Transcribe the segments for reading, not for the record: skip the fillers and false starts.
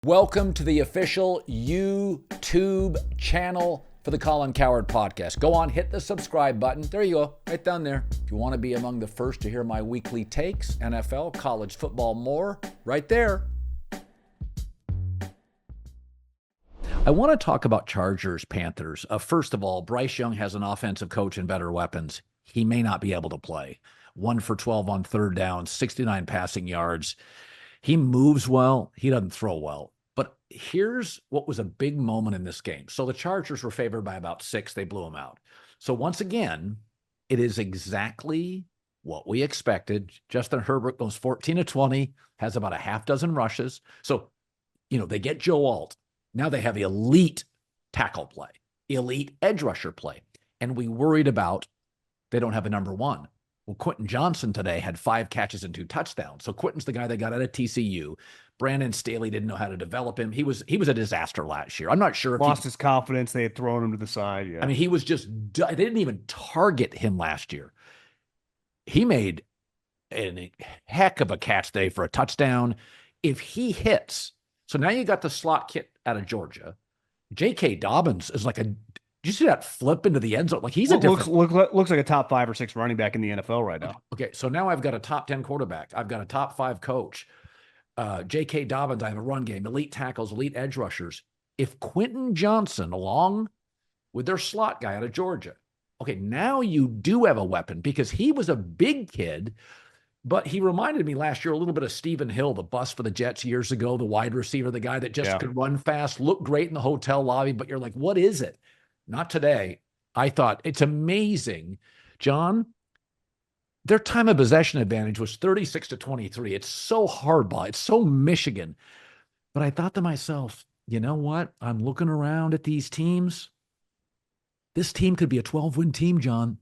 Welcome to the official YouTube channel for the Colin Cowherd podcast. Go on, hit the subscribe button. There you go, right down there. If you want to be among the first to hear my weekly takes, NFL, college football, more, right there. I want to talk about Chargers, Panthers. First of all, Bryce Young has an offensive coach and better weapons. He may not be able to play. 1 for 12 on third down, 69 passing yards. He moves well. He doesn't throw well. But here's what was a big moment in this game. So the Chargers were favored by about 6. They blew them out. So once again, it is exactly what we expected. Justin Herbert goes 14 of 20, has about a half dozen rushes. So, they get Joe Alt. Now they have elite tackle play, elite edge rusher play. And we worried about they don't have a number one. Well, Quentin Johnson today had 5 catches and 2 touchdowns. So Quentin's the guy they got out of TCU. Brandon Staley didn't know how to develop him. He was a disaster last year. I'm not sure if lost his confidence. They had thrown him to the side. Yeah. I mean, he was just, they didn't even target him last year. He made a heck of a catch today for a touchdown. If he hits, so now you got the slot kid out of Georgia. J.K. Dobbins is like did you see that flip into the end zone? Like he's looks like a top 5 or 6 running back in the NFL right now. Okay, so now I've got a top 10 quarterback. I've got a top 5 coach. J.K. Dobbins, I have a run game, elite tackles, elite edge rushers. If Quentin Johnson, along with their slot guy out of Georgia, okay, now you do have a weapon because he was a big kid, but he reminded me last year a little bit of Stephen Hill, the bust for the Jets years ago, the wide receiver, the guy that just could run fast, look great in the hotel lobby, but you're like, what is it? Not today. I thought it's amazing. John, their time of possession advantage was 36-23. It's so Harbaugh. It's so Michigan. But I thought to myself, you know what? I'm looking around at these teams. This team could be a 12-win team, John.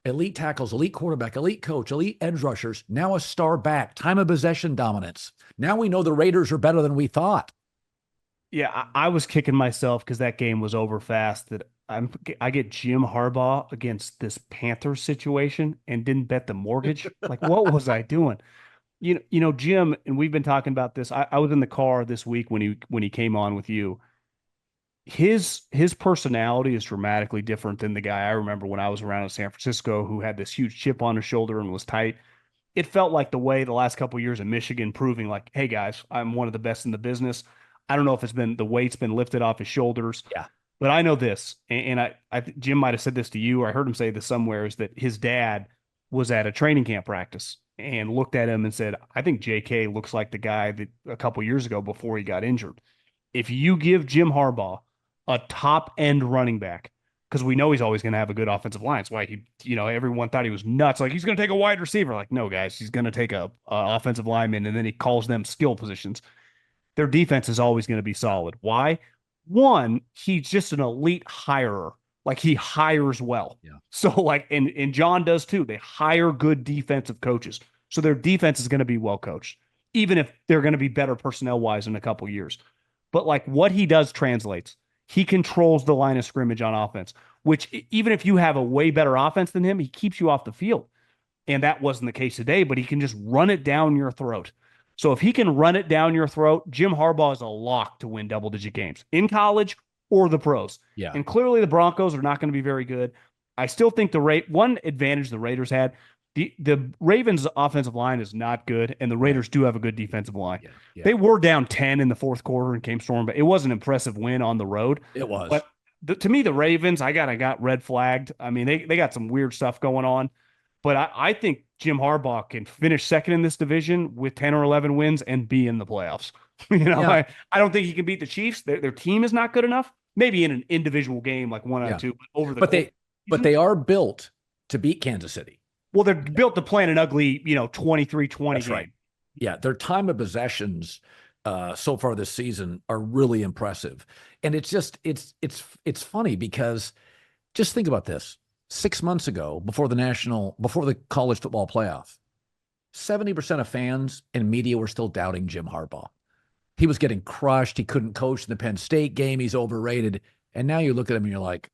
Elite tackles, elite quarterback, elite coach, elite edge rushers. Now a star back. Time of possession dominance. Now we know the Raiders are better than we thought. Yeah, I was kicking myself because that game was over fast. That I get Jim Harbaugh against this Panthers situation and didn't bet the mortgage. Like, what was I doing? Jim, and we've been talking about this. I was in the car this week when he came on with you. His personality is dramatically different than the guy I remember when I was around in San Francisco, who had this huge chip on his shoulder and was tight. It felt like the way the last couple of years in Michigan, proving like, hey guys, I'm one of the best in the business. I don't know if it's been the weight's been lifted off his shoulders. Yeah. But I know this, and I Jim might have said this to you, or I heard him say this somewhere, is that his dad was at a training camp practice and looked at him and said, I think JK looks like the guy that a couple years ago before he got injured. If you give Jim Harbaugh a top end running back, because we know he's always going to have a good offensive line. That's why everyone thought he was nuts. Like, he's going to take a wide receiver. Like, no, guys, he's going to take a offensive lineman, and then he calls them skill positions. Their defense is always going to be solid. Why? One, he's just an elite hirer. Like, he hires well. Yeah. So like, and John does too. They hire good defensive coaches. So their defense is going to be well coached, even if they're going to be better personnel wise in a couple years. But like, what he does translates. He controls the line of scrimmage on offense, which even if you have a way better offense than him, he keeps you off the field. And that wasn't the case today, but he can just run it down your throat. So if he can run it down your throat, Jim Harbaugh is a lock to win double-digit games in college or the pros. Yeah. And clearly the Broncos are not going to be very good. I still think one advantage the Raiders had, the Ravens' offensive line is not good, and the Raiders do have a good defensive line. Yeah. Yeah. They were down 10 in the fourth quarter and came storming, but it was an impressive win on the road. It was. But to me, the Ravens, I got red flagged. I mean, they got some weird stuff going on. But I think Jim Harbaugh can finish second in this division with 10 or 11 wins and be in the playoffs. I don't think he can beat the Chiefs. Their team is not good enough. Maybe in an individual game, like 1 out of 2, but they are built to beat Kansas City. Well, they're built to play in an ugly, 23-20 That's game. right. Yeah, their time of possessions so far this season are really impressive. And it's just it's funny because just think about this. 6 months ago, before the college football playoff, 70% of fans and media were still doubting Jim Harbaugh. He was getting crushed. He couldn't coach in the Penn State game. He's overrated. And now you look at him and you're like,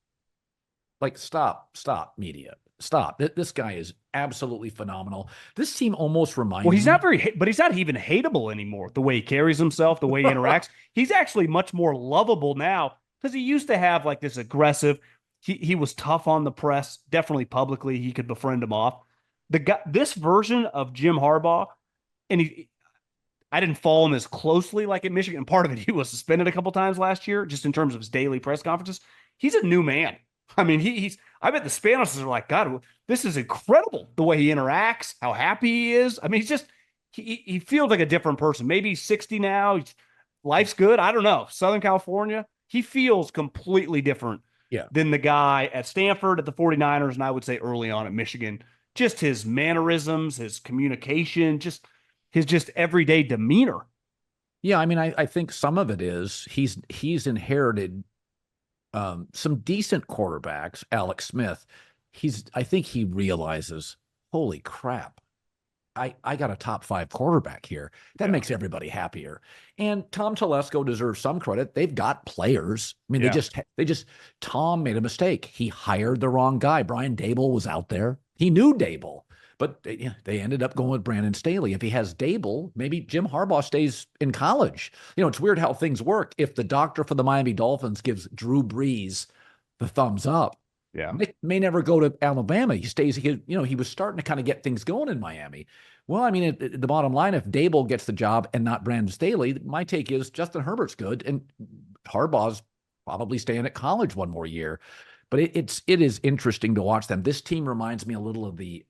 stop, media. Stop. This guy is absolutely phenomenal. This team almost Well, reminds he's me. not but he's not even hateable anymore. The way he carries himself, the way he interacts, he's actually much more lovable now because he used to have like this aggressive. He was tough on the press, definitely publicly. He could befriend him off. This version of Jim Harbaugh, and I didn't follow him as closely like at Michigan. And part of it, he was suspended a couple times last year, just in terms of his daily press conferences. He's a new man. I mean, he's. I bet the Spanish are like, God, this is incredible. The way he interacts, how happy he is. I mean, he feels like a different person. Maybe he's 60 now. Life's good. I don't know. Southern California, he feels completely different Yeah. than the guy at Stanford, at the 49ers, and I would say early on at Michigan. Just his mannerisms, his communication, his everyday demeanor. Yeah, I mean, I think some of it is he's inherited some decent quarterbacks. Alex Smith, I think he realizes, holy crap, I got a top 5 quarterback here. That makes everybody happier. And Tom Telesco deserves some credit. They've got players. I mean, they just Tom made a mistake. He hired the wrong guy. Brian Dable was out there. He knew Dable, but they ended up going with Brandon Staley. If he has Dable, maybe Jim Harbaugh stays in college. It's weird how things work. If the doctor for the Miami Dolphins gives Drew Brees the thumbs up, Nick may never go to Alabama. He stays. He was starting to kind of get things going in Miami. Well, I mean, the bottom line, if Dable gets the job and not Brandon Staley, my take is Justin Herbert's good, and Harbaugh's probably staying at college one more year. But it is interesting to watch them. This team reminds me a little of the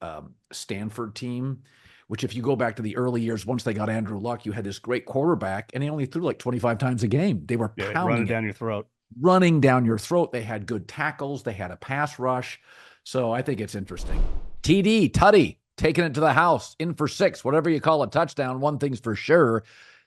Stanford team, which if you go back to the early years, once they got Andrew Luck, you had this great quarterback, and he only threw like 25 times a game. They were pounding down your throat. Running down your throat. They had good tackles. They had a pass rush. So I think it's interesting. Tutty, taking it to the house, in for 6, whatever you call a touchdown. One thing's for sure.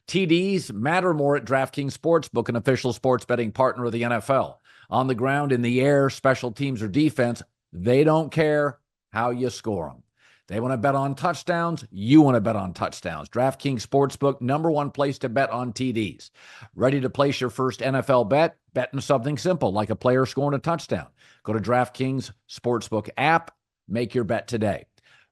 TDs matter more at DraftKings Sportsbook, an official sports betting partner of the NFL. On the ground, in the air, special teams or defense, they don't care how you score them. They want to bet on touchdowns. You want to bet on touchdowns. DraftKings Sportsbook, #1 place to bet on TDs. Ready to place your first NFL bet? Betting something simple, like a player scoring a touchdown. Go to DraftKings Sportsbook app. Make your bet today.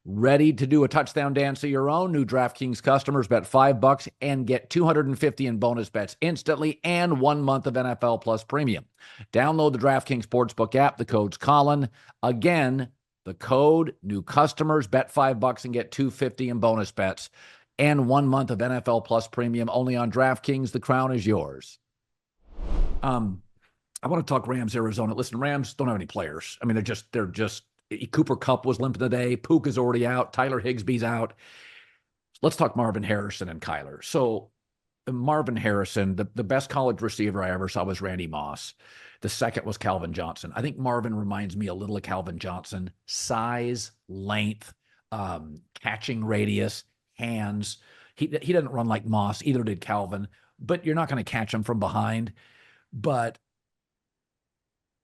Ready to do a touchdown dance of your own? New DraftKings customers bet $5 and get $250 in bonus bets instantly and 1 month of NFL Plus Premium. Download the DraftKings Sportsbook app. The code's Colin. Again, the code, new customers, bet $5 and get $250 in bonus bets and 1 month of NFL Plus Premium only on DraftKings. The crown is yours. I want to talk Rams, Arizona. Listen, Rams don't have any players. I mean, they're just Cooper Kupp was limping today. Puka's already out. Tyler Higbee's out. Let's talk Marvin Harrison and Kyler. So Marvin Harrison, the best college receiver I ever saw was Randy Moss. The second was Calvin Johnson. I think Marvin reminds me a little of Calvin Johnson. Size, length, catching radius, hands. He doesn't run like Moss. Either did Calvin. But you're not going to catch him from behind. But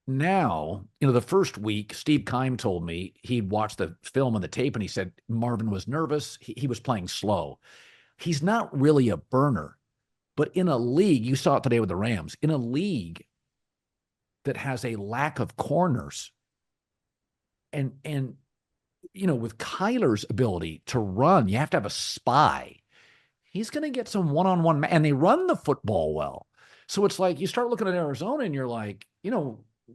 now, the first week, Steve Keim told me he'd watched the film and the tape, and he said Marvin was nervous. He was playing slow. He's not really a burner. But in a league, you saw it today with the Rams, in a league that has a lack of corners, and with Kyler's ability to run, you have to have a spy. He's going to get some one-on-one, and they run the football well. So it's like you start looking at Arizona, and you're like,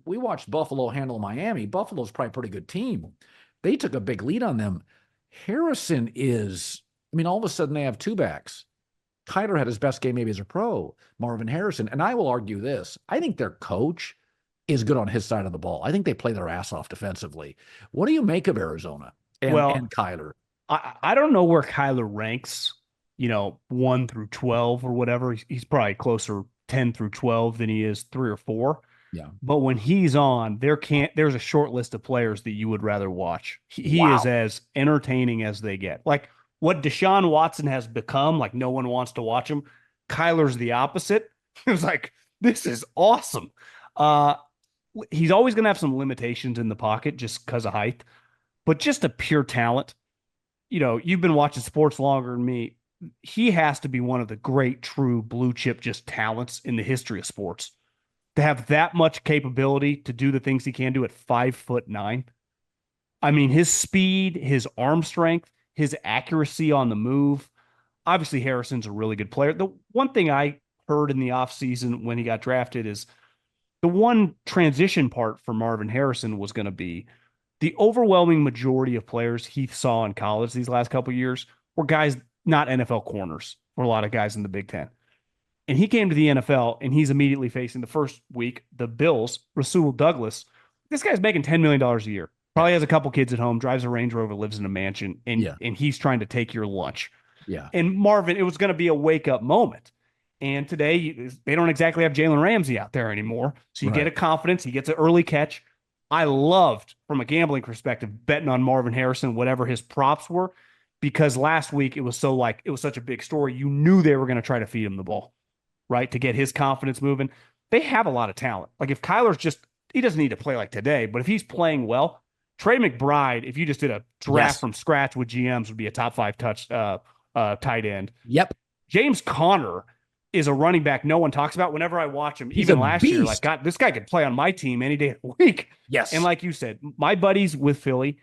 we watched Buffalo handle Miami. Buffalo's probably a pretty good team. They took a big lead on them. Harrison is, all of a sudden they have 2 backs. Kyler had his best game maybe as a pro, Marvin Harrison. And I will argue this. I think their coach is good on his side of the ball. I think they play their ass off defensively. What do you make of Arizona and Kyler? I don't know where Kyler ranks, 1 through 12 or whatever. He's probably closer 10 through 12 than he is 3 or 4. Yeah. But when he's on, there's a short list of players that you would rather watch. He is as entertaining as they get. Like what Deshaun Watson has become, like no one wants to watch him. Kyler's the opposite. It was like, this is awesome. He's always going to have some limitations in the pocket just because of height, but just a pure talent. You've been watching sports longer than me. He has to be one of the great, true blue chip just talents in the history of sports. To have that much capability to do the things he can do at 5'9", I mean, his speed, his arm strength, his accuracy on the move. Obviously, Harrison's a really good player. The one thing I heard in the offseason when he got drafted is the one transition part for Marvin Harrison was going to be the overwhelming majority of players he saw in college these last couple of years were guys not NFL corners, or a lot of guys in the Big Ten. And he came to the NFL and he's immediately facing the first week, the Bills, Rasul Douglas. This guy's making $10 million a year. Probably has a couple kids at home, drives a Range Rover, lives in a mansion, and he's trying to take your lunch. Yeah. And Marvin, it was going to be a wake-up moment. And today, they don't exactly have Jalen Ramsey out there anymore. So you get a confidence. He gets an early catch. I loved, from a gambling perspective, betting on Marvin Harrison, whatever his props were, because last week it was such a big story. You knew they were going to try to feed him the ball, right, to get his confidence moving. They have a lot of talent. Like if Kyler's he doesn't need to play like today, but if he's playing well, Trey McBride, if you just did a draft from scratch with GMs, would be a top 5 tight end. Yep. James Conner is a running back no one talks about. Whenever I watch him, even last year, like, God, this guy could play on my team any day of the week. Yes. And like you said, my buddies with Philly,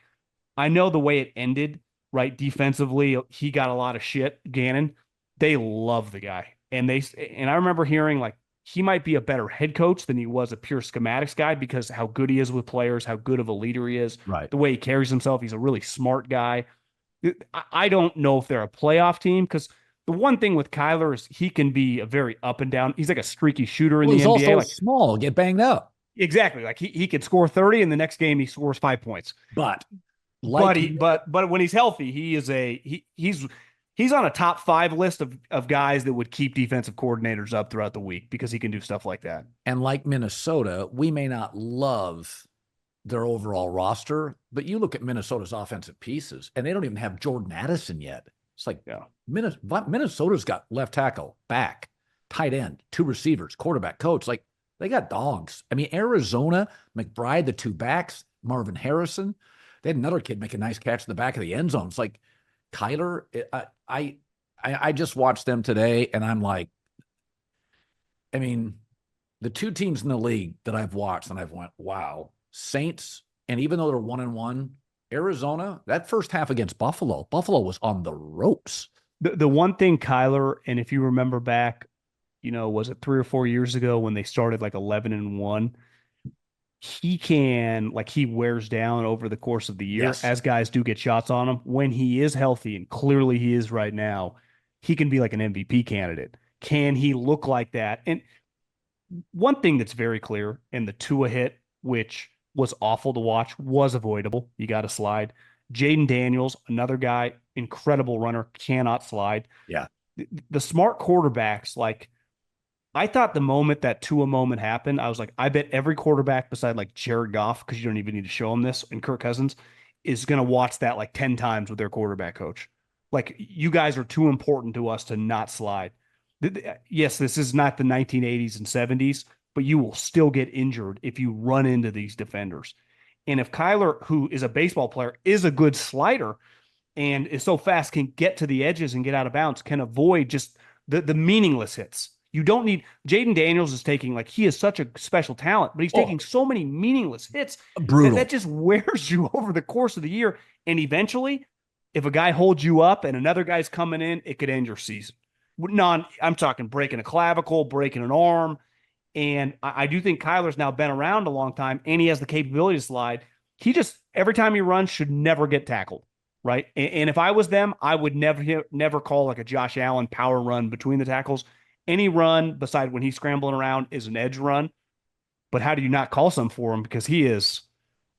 I know the way it ended, right? Defensively, he got a lot of shit, Gannon. They love the guy. And I remember hearing like he might be a better head coach than he was a pure schematics guy because how good he is with players, how good of a leader he is, right? The way he carries himself. He's a really smart guy. I don't know if they're a playoff team because the one thing with Kyler is he can be a very up and down. He's like a streaky shooter in the NBA. He's also like, small, get banged up. Exactly. Like he could score 30 and the next game he scores 5 points. But when he's healthy, he's on a top 5 list of guys that would keep defensive coordinators up throughout the week because he can do stuff like that. And like Minnesota, we may not love their overall roster, but you look at Minnesota's offensive pieces and they don't even have Jordan Addison yet. It's like Minnesota's got left tackle, back, tight end, 2 receivers, quarterback, coach. Like they got dogs. I mean, Arizona, McBride, the 2 backs, Marvin Harrison. They had another kid make a nice catch in the back of the end zone. It's like Kyler. I just watched them today, and I'm like, I mean, the 2 teams in the league that I've watched, and I've went, wow, Saints, and even though they're 1-1. Arizona, that first half against Buffalo was on the ropes. The one thing Kyler, and if you remember back, was it 3 or 4 years ago when they started like 11-1, he wears down over the course of the year as guys do get shots on him. When he is healthy, and clearly he is right now, he can be like an MVP candidate. Can he look like that? And one thing that's very clear in the Tua hit, which was awful to watch, was avoidable. You got to slide. Jaden Daniels, another guy, incredible runner, cannot slide. Yeah. The smart quarterbacks, like, I thought the moment that Tua moment happened, I was like, I bet every quarterback beside like Jared Goff, because you don't even need to show him this, and Kirk Cousins, is going to watch that like 10 times with their quarterback coach. Like, you guys are too important to us to not slide. Yes, this is not the 1980s and 70s, but you will still get injured if you run into these defenders. And if Kyler, who is a baseball player, is a good slider and is so fast, can get to the edges and get out of bounds, can avoid just the meaningless hits. You don't need Jaden Daniels is taking, like, he is such a special talent, but he's taking so many meaningless hits. Brutal. That just wears you over the course of the year. And eventually, if a guy holds you up and another guy's coming in, it could end your season. I'm talking breaking a clavicle, breaking an arm. And I do think Kyler's now been around a long time and he has the capability to slide. He just, every time he runs, should never get tackled, right? And if I was them, I would never call like a Josh Allen power run between the tackles. Any run beside when he's scrambling around is an edge run. But how do you not call some for him? Because he is,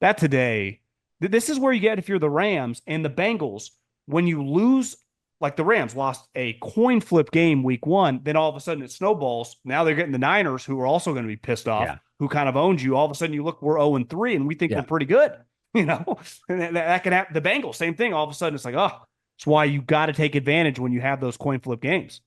that today, this is where you get if you're the Rams and the Bengals, when you lose, like the Rams lost a coin flip game week 1, then all of a sudden it snowballs. Now they're getting the Niners, who are also going to be pissed off, who kind of owns you. All of a sudden you look, we're 0-3 and we think we're pretty good, And that can happen. The Bengals, same thing. All of a sudden it's like, oh, it's why you got to take advantage when you have those coin flip games.